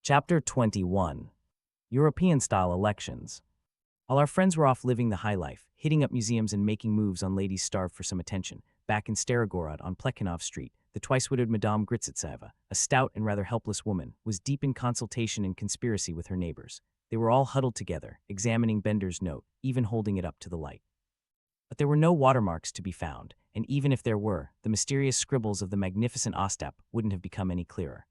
Chapter 21. European-style elections. While our friends were off living the high life, hitting up museums and making moves on ladies starved for some attention, back in Starogorod on Plekhanov Street, the twice-widowed Madame Gritsitseva, a stout and rather helpless woman, was deep in consultation and conspiracy with her neighbors. They were all huddled together, examining Bender's note, even holding it up to the light. But there were no watermarks to be found, and even if there were, the mysterious scribbles of the magnificent Ostap wouldn't have become any clearer.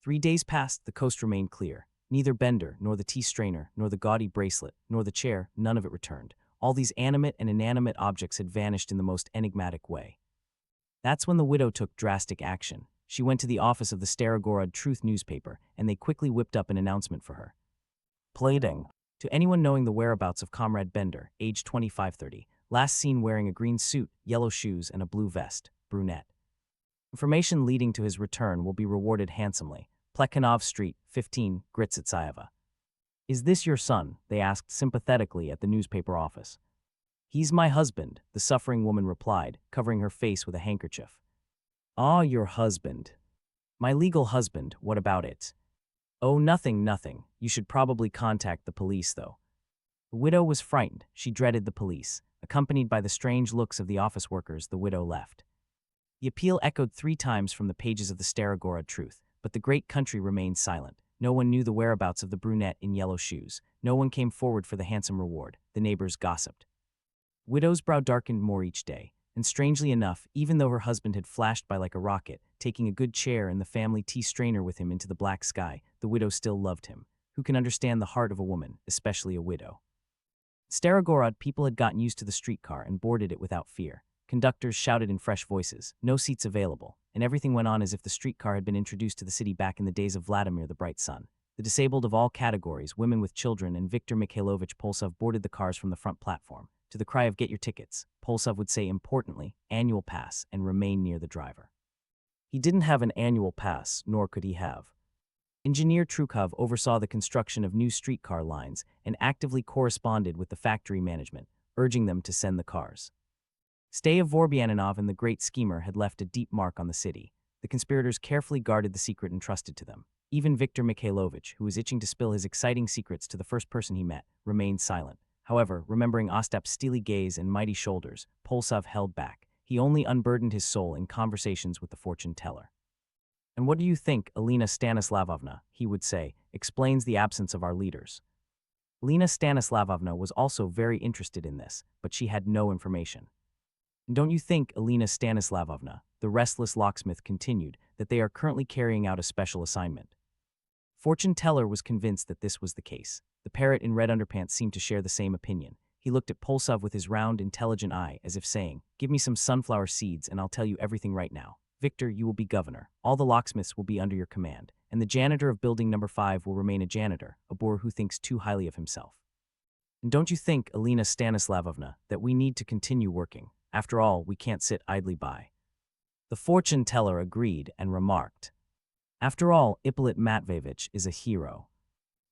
3 days passed, the coast remained clear. Neither Bender, nor the tea strainer, nor the gaudy bracelet, nor the chair, none of it returned. All these animate and inanimate objects had vanished in the most enigmatic way. That's when the widow took drastic action. She went to the office of the Starogorod Truth newspaper, and they quickly whipped up an announcement for her. Plating. To anyone knowing the whereabouts of Comrade Bender, age 25-30, last seen wearing a green suit, yellow shoes, and a blue vest, brunette. Information leading to his return will be rewarded handsomely. Plekhanov Street, 15, Gritsitseva. Is this your son? They asked sympathetically at the newspaper office. He's my husband, the suffering woman replied, covering her face with a handkerchief. Ah, your husband. My legal husband, what about it? Oh, nothing. You should probably contact the police, though. The widow was frightened. She dreaded the police. Accompanied by the strange looks of the office workers, the widow left. The appeal echoed 3 times from the pages of the Starogorod Truth, but the great country remained silent. No one knew the whereabouts of the brunette in yellow shoes. No one came forward for the handsome reward. The neighbors gossiped. Widow's brow darkened more each day, and strangely enough, even though her husband had flashed by like a rocket, taking a good chair and the family tea strainer with him into the black sky, the widow still loved him. Who can understand the heart of a woman, especially a widow? Starogorod people had gotten used to the streetcar and boarded it without fear. Conductors shouted in fresh voices, no seats available, and everything went on as if the streetcar had been introduced to the city back in the days of Vladimir the Bright Sun. The disabled of all categories, women with children, and Viktor Mikhailovich Polsov boarded the cars from the front platform. To the cry of "Get your tickets," Polsov would say importantly, "Annual pass," and remain near the driver. He didn't have an annual pass, nor could he have. Engineer Trukov oversaw the construction of new streetcar lines and actively corresponded with the factory management, urging them to send the cars. Stay of Vorobyaninov and the great schemer had left a deep mark on the city. The conspirators carefully guarded the secret entrusted to them. Even Viktor Mikhailovich, who was itching to spill his exciting secrets to the first person he met, remained silent. However, remembering Ostap's steely gaze and mighty shoulders, Polsov held back. He only unburdened his soul in conversations with the fortune teller. "And what do you think, Alina Stanislavovna," he would say, "explains the absence of our leaders?" Alina Stanislavovna was also very interested in this, but she had no information. "And don't you think, Alina Stanislavovna," the restless locksmith continued, "that they are currently carrying out a special assignment?" Fortune teller was convinced that this was the case. The parrot in red underpants seemed to share the same opinion. He looked at Polsov with his round, intelligent eye, as if saying, "Give me some sunflower seeds and I'll tell you everything right now. Victor, you will be governor. All the locksmiths will be under your command. And the janitor of building number 5 will remain a janitor, a boor who thinks too highly of himself. And don't you think, Alina Stanislavovna, that we need to continue working? After all, we can't sit idly by." The fortune teller agreed and remarked, "After all, Ippolit Matveyevich is a hero."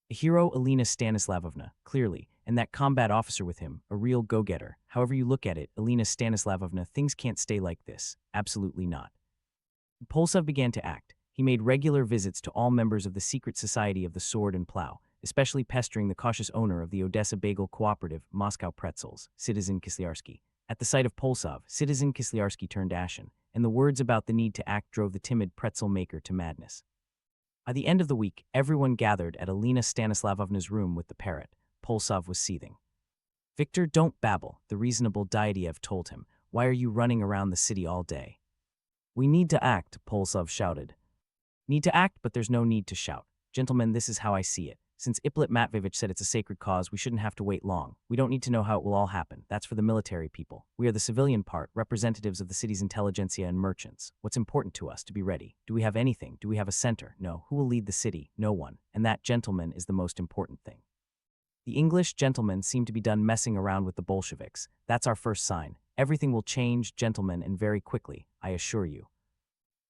A hero, Alina Stanislavovna, clearly, and that combat officer with him, a real go-getter. However you look at it, Alina Stanislavovna, things can't stay like this. Absolutely not. Polsov began to act. He made regular visits to all members of the secret society of the Sword and Plow, especially pestering the cautious owner of the Odessa Bagel Cooperative, Moscow Pretzels, Citizen Kisliarsky. At the sight of Polsov, Citizen Kisliarsky turned ashen, and the words about the need to act drove the timid pretzel maker to madness. By the end of the week, everyone gathered at Alina Stanislavovna's room with the parrot. Polsov was seething. "Victor, don't babble," the reasonable Diadiev told him. "Why are you running around the city all day?" "We need to act," Polsov shouted. "Need to act, but there's no need to shout. Gentlemen, this is how I see it. Since Ippolit Matveyevich said it's a sacred cause, we shouldn't have to wait long. We don't need to know how it will all happen. That's for the military people. We are the civilian part, representatives of the city's intelligentsia and merchants. What's important to us? To be ready. Do we have anything? Do we have a center? No. Who will lead the city? No one. And that, gentlemen, is the most important thing. The English gentlemen seem to be done messing around with the Bolsheviks. That's our first sign. Everything will change, gentlemen, and very quickly, I assure you."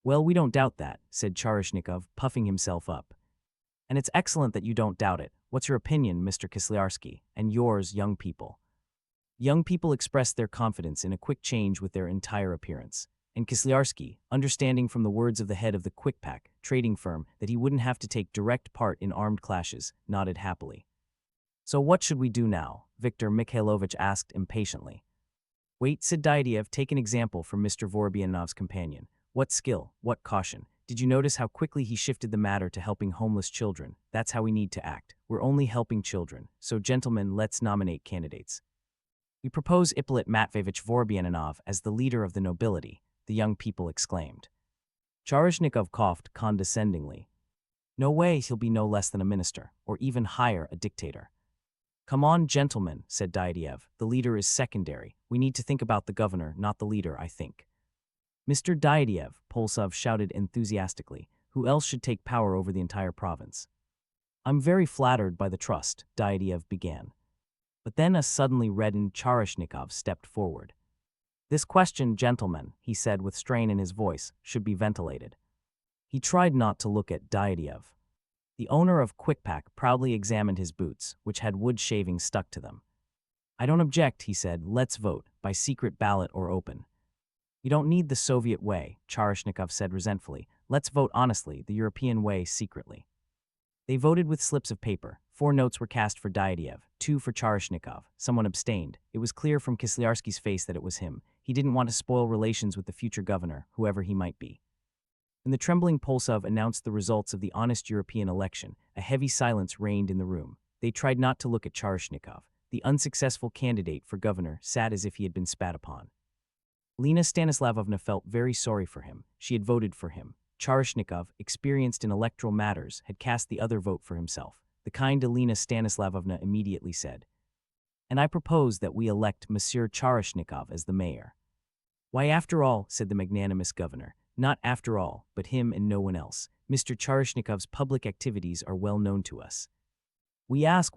"Well, we don't doubt that," said Charishnikov, puffing himself up. "And it's excellent that you don't doubt it. What's your opinion, Mr. Kisliarsky? And yours, young people?" Young people expressed their confidence in a quick change with their entire appearance. And Kisliarsky, understanding from the words of the head of the Quickpack trading firm that he wouldn't have to take direct part in armed clashes, nodded happily. So what should we do now? Viktor Mikhailovich asked impatiently. Wait, said Diaghilev, take an example from Mr. Vorobyanov's companion. What skill, what caution. Did you notice how quickly he shifted the matter to helping homeless children? That's how we need to act. We're only helping children. So gentlemen, let's nominate candidates. We propose Ippolit Matveyevich Vorobyaninov as the leader of the nobility, the young people exclaimed. Charishnikov coughed condescendingly. No way, he'll be no less than a minister, or even higher, a dictator. Come on, gentlemen, said Diaghilev. The leader is secondary. We need to think about the governor, not the leader, I think. Mr. Diaghilev, Polsov shouted enthusiastically. Who else should take power over the entire province? I'm very flattered by the trust, Diaghilev began. But then a suddenly reddened Charishnikov stepped forward. This question, gentlemen, he said with strain in his voice, should be ventilated. He tried not to look at Diaghilev. The owner of Quickpack proudly examined his boots, which had wood shavings stuck to them. I don't object, he said. Let's vote, by secret ballot or open. You don't need the Soviet way, Charishnikov said resentfully. Let's vote honestly, the European way, secretly. They voted with slips of paper. 4 notes were cast for Diaghilev, 2 for Charishnikov. Someone abstained. It was clear from Kisliarsky's face that it was him. He didn't want to spoil relations with the future governor, whoever he might be. When the trembling Polsov announced the results of the honest European election, a heavy silence reigned in the room. They tried not to look at Charishnikov. The unsuccessful candidate for governor sat as if he had been spat upon. Lena Stanislavovna felt very sorry for him. She had voted for him. Charishnikov, experienced in electoral matters, had cast the other vote for himself. The kind Lena Stanislavovna immediately said, And I propose that we elect Monsieur Charishnikov as the mayor. Why, after all, said the magnanimous governor, not after all, but him and no one else. Mr. Charishnikov's public activities are well known to us. We ask,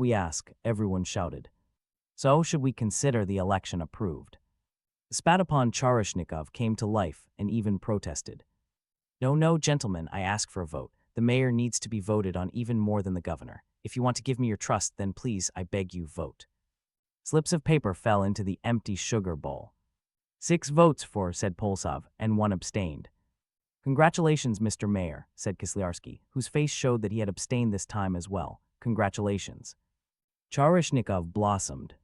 everyone shouted. So should we consider the election approved? The spat upon Charishnikov came to life and even protested. No, gentlemen, I ask for a vote. The mayor needs to be voted on even more than the governor. If you want to give me your trust, then please, I beg you, vote. Slips of paper fell into the empty sugar bowl. 6 votes for, said Polsov, and 1 abstained. Congratulations, Mr. Mayor, said Kisliarsky, whose face showed that he had abstained this time as well. Congratulations. Charishnikov blossomed.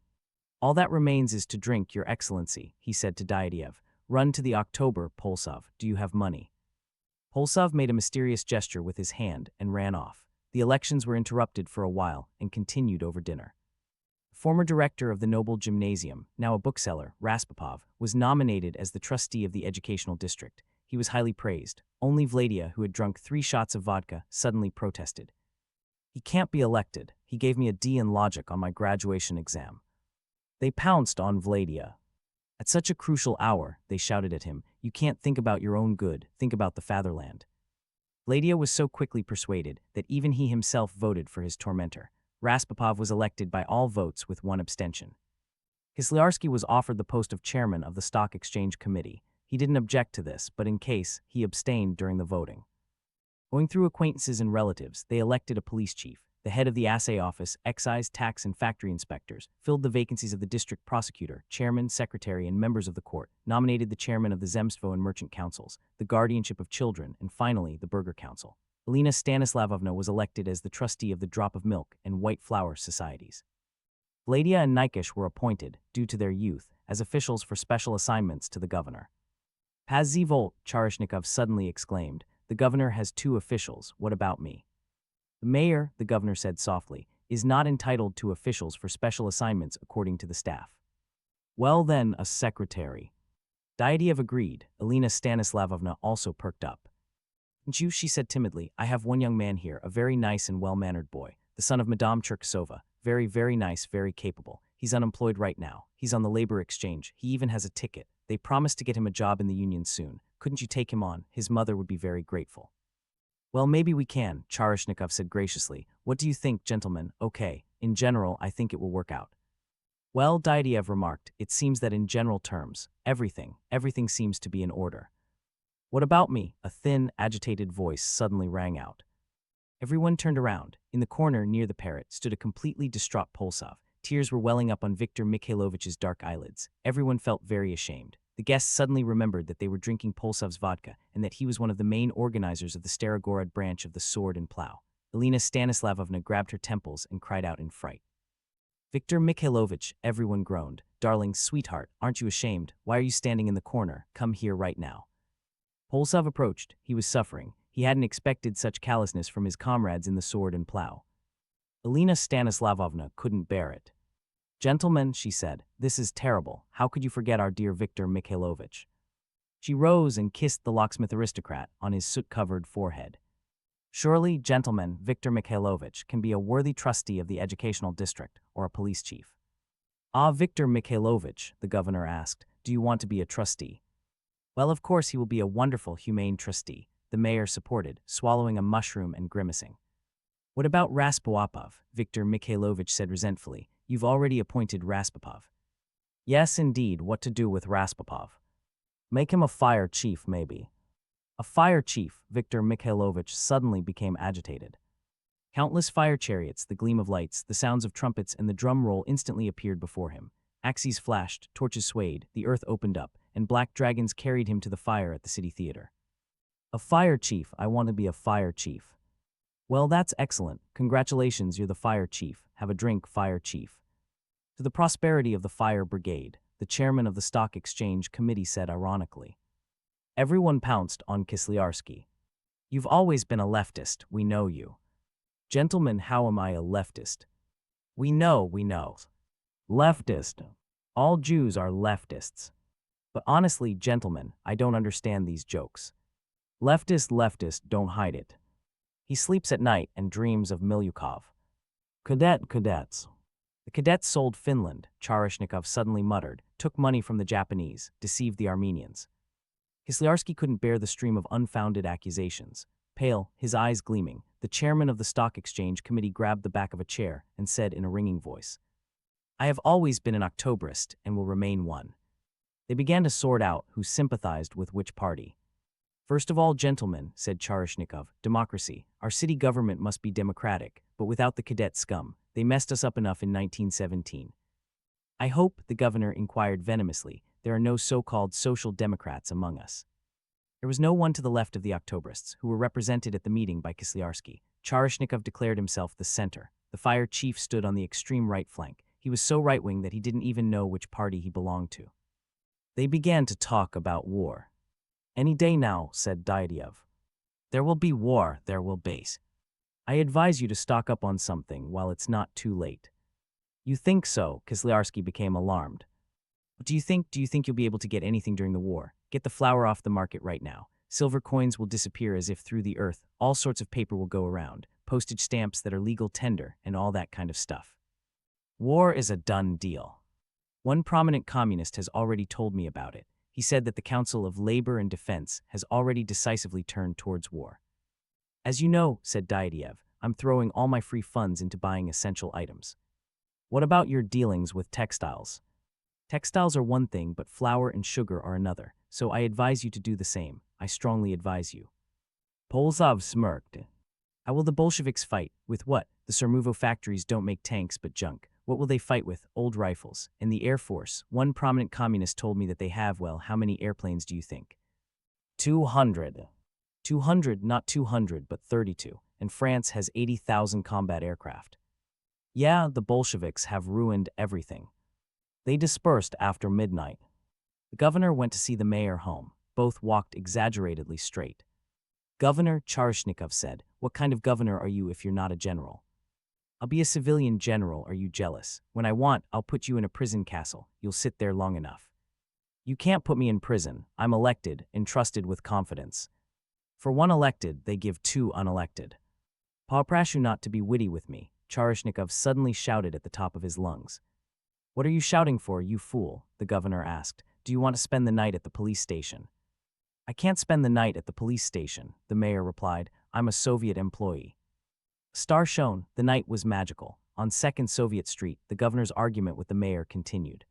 All that remains is to drink, Your Excellency, he said to Diaghilev. Run to the October, Polsov. Do you have money? Polsov made a mysterious gesture with his hand and ran off. The elections were interrupted for a while and continued over dinner. Former director of the Noble Gymnasium, now a bookseller, Raspopov, was nominated as the trustee of the educational district. He was highly praised. Only Vladya, who had drunk 3 shots of vodka, suddenly protested. He can't be elected. He gave me a D in logic on my graduation exam. They pounced on Vladya. At such a crucial hour, they shouted at him, You can't think about your own good, think about the fatherland. Vladya was so quickly persuaded that even he himself voted for his tormentor. Raspopov was elected by all votes with 1 abstention. Kisliarsky was offered the post of chairman of the Stock Exchange Committee. He didn't object to this, but in case, he abstained during the voting. Going through acquaintances and relatives, they elected a police chief. The head of the assay office, excise, tax, and factory inspectors, filled the vacancies of the district prosecutor, chairman, secretary, and members of the court, nominated the chairman of the Zemstvo and merchant councils, the guardianship of children, and finally, the burgher council. Lena Stanislavovna was elected as the trustee of the Drop of Milk and White Flower societies. Vladya and Nikish were appointed, due to their youth, as officials for special assignments to the governor. Pazzivolt, Charishnikov suddenly exclaimed. The governor has 2 officials. What about me? The mayor, the governor said softly, is not entitled to officials for special assignments according to the staff. Well then, a secretary. Diaghilev agreed. Elena Stanislavovna also perked up. You, she said timidly, I have one young man here, a very nice and well-mannered boy, the son of Madame Cherkasova, very, very nice, very capable. He's unemployed right now. He's on the labor exchange. He even has a ticket. They promised to get him a job in the union soon. Couldn't you take him on? His mother would be very grateful. Well, maybe we can, Charishnikov said graciously. What do you think, gentlemen? Okay, in general, I think it will work out. Well, Diaghilev remarked, it seems that in general terms, everything seems to be in order. What about me? A thin, agitated voice suddenly rang out. Everyone turned around. In the corner near the parrot stood a completely distraught Polsov. Tears were welling up on Viktor Mikhailovich's dark eyelids. Everyone felt very ashamed. The guests suddenly remembered that they were drinking Polsov's vodka and that he was one of the main organizers of the Starogorod branch of the Sword and Plow. Elena Stanislavovna grabbed her temples and cried out in fright. Viktor Mikhailovich, everyone groaned. Darling, sweetheart, aren't you ashamed? Why are you standing in the corner? Come here right now. Polsov approached. He was suffering. He hadn't expected such callousness from his comrades in the Sword and Plow. Elena Stanislavovna couldn't bear it. Gentlemen, she said, this is terrible. How could you forget our dear Viktor Mikhailovich? She rose and kissed the locksmith aristocrat on his soot-covered forehead. Surely, gentlemen, Viktor Mikhailovich can be a worthy trustee of the educational district or a police chief. Ah, Viktor Mikhailovich, the governor asked, do you want to be a trustee? Well, of course he will be a wonderful, humane trustee, the mayor supported, swallowing a mushroom and grimacing. What about Raspopov? Viktor Mikhailovich said resentfully. You've already appointed Raspopov. Yes, indeed, what to do with Raspopov? Make him a fire chief, maybe. A fire chief, Viktor Mikhailovich suddenly became agitated. Countless fire chariots, the gleam of lights, the sounds of trumpets, and the drum roll instantly appeared before him. Axes flashed, torches swayed, the earth opened up, and black dragons carried him to the fire at the city theater. A fire chief, I want to be a fire chief. Well, that's excellent. Congratulations, you're the fire chief. Have a drink, fire chief. To the prosperity of the fire brigade, the chairman of the stock exchange committee said ironically. Everyone pounced on Kisliarsky. You've always been a leftist, we know you. Gentlemen, how am I a leftist? We know. Leftist. All Jews are leftists. But honestly, gentlemen, I don't understand these jokes. Leftist, don't hide it. He sleeps at night and dreams of Milyukov. Cadets. The cadets sold Finland, Charishnikov suddenly muttered, took money from the Japanese, deceived the Armenians. Kisliarsky couldn't bear the stream of unfounded accusations. Pale, his eyes gleaming, the chairman of the stock exchange committee grabbed the back of a chair and said in a ringing voice, I have always been an Octoberist and will remain one. They began to sort out who sympathized with which party. First of all, gentlemen, said Charishnikov, democracy. Our city government must be democratic, but without the cadet scum. They messed us up enough in 1917. I hope, the governor inquired venomously, there are no so-called social democrats among us. There was no one to the left of the Octobrists, who were represented at the meeting by Kisliarsky. Charishnikov declared himself the center. The fire chief stood on the extreme right flank. He was so right-wing that he didn't even know which party he belonged to. They began to talk about war. Any day now, said Diadiev. There will be war, there will be. I advise you to stock up on something while it's not too late. You think so? Kisliarsky became alarmed. What do you think you'll be able to get anything during the war? Get the flour off the market right now. Silver coins will disappear as if through the earth. All sorts of paper will go around. Postage stamps that are legal tender and all that kind of stuff. War is a done deal. One prominent communist has already told me about it. He said that the Council of Labor and Defense has already decisively turned towards war. As you know, said Diadiev, I'm throwing all my free funds into buying essential items. What about your dealings with textiles? Textiles are one thing, but flour and sugar are another, so I advise you to do the same. I strongly advise you. Polsov smirked. How will the Bolsheviks fight? With what? The Sermuvo factories don't make tanks but junk. What will they fight with? Old rifles. And the Air Force. One prominent communist told me that they have, well, how many airplanes do you think? 200. 200, not 200, but 32. And France has 80,000 combat aircraft. Yeah, the Bolsheviks have ruined everything. They dispersed after midnight. The governor went to see the mayor home. Both walked exaggeratedly straight. Governor, Charishnikov said, what kind of governor are you if you're not a general? I'll be a civilian general, are you jealous? When I want, I'll put you in a prison castle. You'll sit there long enough. You can't put me in prison. I'm elected, entrusted with confidence. For one elected, they give two unelected. Poproшу not to be witty with me, Charishnikov suddenly shouted at the top of his lungs. What are you shouting for, you fool? The governor asked. Do you want to spend the night at the police station? I can't spend the night at the police station, the mayor replied. I'm a Soviet employee. Star shone, the night was magical. On 2nd Soviet Street, the governor's argument with the mayor continued.